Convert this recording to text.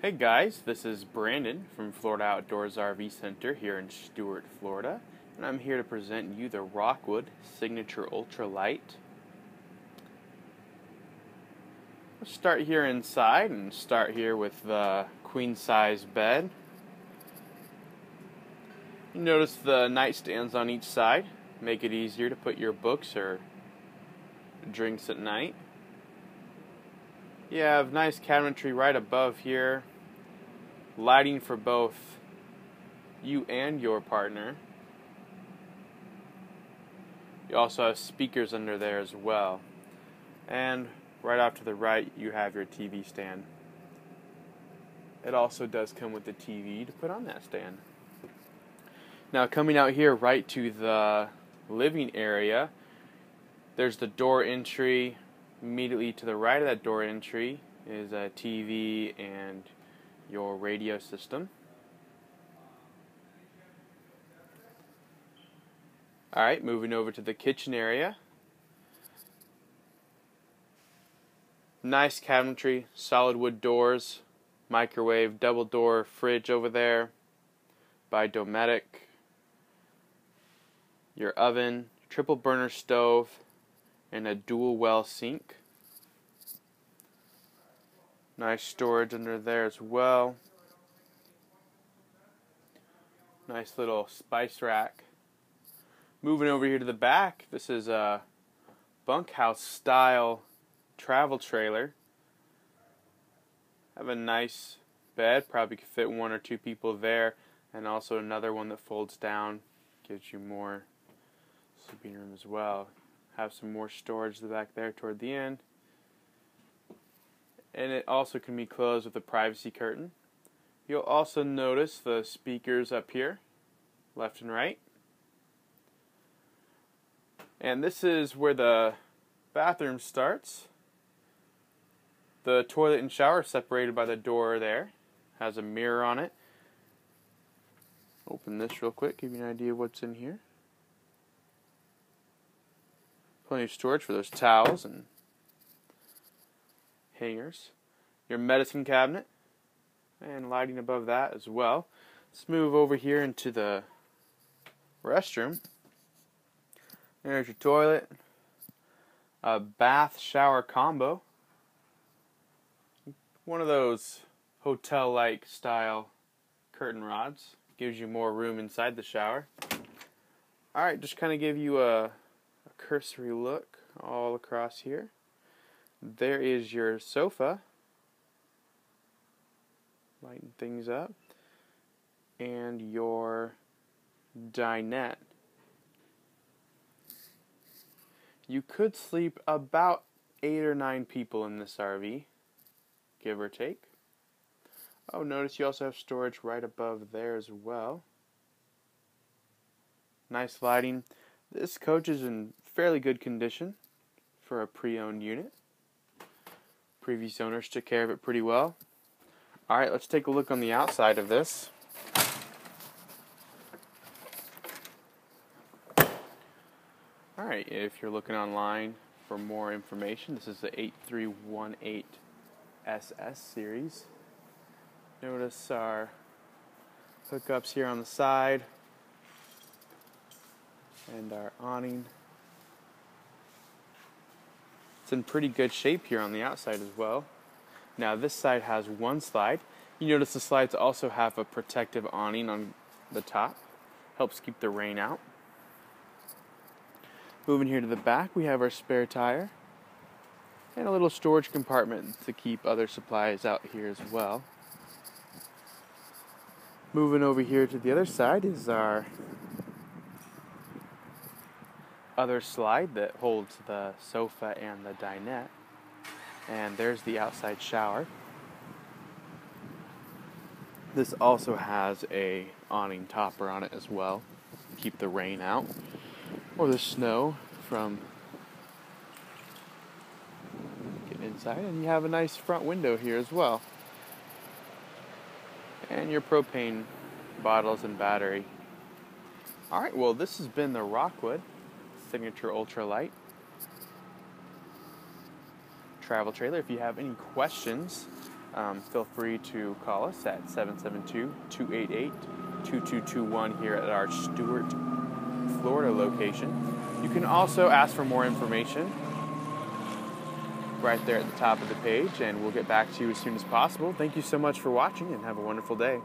Hey guys, this is Brandon from Florida Outdoors RV Center here in Stuart, Florida, and I'm here to present you the Rockwood Signature Ultralight. Let's start here inside and start here with the queen size bed. You notice the nightstands on each side, make it easier to put your books or drinks at night. You have nice cabinetry right above here, lighting for both you and your partner. You also have speakers under there as well. And right off to the right, you have your TV stand. It also does come with the TV to put on that stand. Now coming out here right to the living area, there's the door entry. Immediately to the right of that door entry is a TV and your radio system. Alright, moving over to the kitchen area. Nice cabinetry, solid wood doors, microwave, double door fridge over there by Dometic. Your oven, triple burner stove, and a dual well sink. Nice storage under there as well. Nice little spice rack. Moving over here to the back, this is a bunkhouse style travel trailer. Have a nice bed, probably could fit one or two people there, and also another one that folds down, gives you more sleeping room as well. Have some more storage in the back there toward the end. And it also can be closed with a privacy curtain. You'll also notice the speakers up here, left and right. And this is where the bathroom starts. The toilet and shower separated by the door there. Has a mirror on it. Open this real quick, give you an idea of what's in here. Plenty of storage for those towels and hangers. Your medicine cabinet and lighting above that as well. Let's move over here into the restroom. There's your toilet. A bath shower combo. One of those hotel-like style curtain rods. Gives you more room inside the shower. Alright, just kind of give you a cursory look all across here. There is your sofa, lighten things up, and your dinette. You could sleep about 8 or 9 people in this RV, give or take. Oh, notice you also have storage right above there as well. Nice lighting. This coach is in fairly good condition for a pre-owned unit. Previous owners took care of it pretty well. Alright, let's take a look on the outside of this. Alright, if you're looking online for more information, this is the 8318 SS series. Notice our hookups here on the side and our awning. It's in pretty good shape here on the outside as well. Now this side has one slide. You notice the slides also have a protective awning on the top. Helps keep the rain out. Moving here to the back, we have our spare tire. And a little storage compartment to keep other supplies out here as well. Moving over here to the other side is our other slide that holds the sofa and the dinette. And there's the outside shower. This also has a awning topper on it as well, keep the rain out or the snow from getting inside. And you have a nice front window here as well, and your propane bottles and battery. Alright, well, this has been the Rockwood Signature Ultralight travel trailer. If you have any questions, feel free to call us at 772-288-2221 here at our Stuart, Florida location. You can also ask for more information right there at the top of the page, and we'll get back to you as soon as possible. Thank you so much for watching, and have a wonderful day.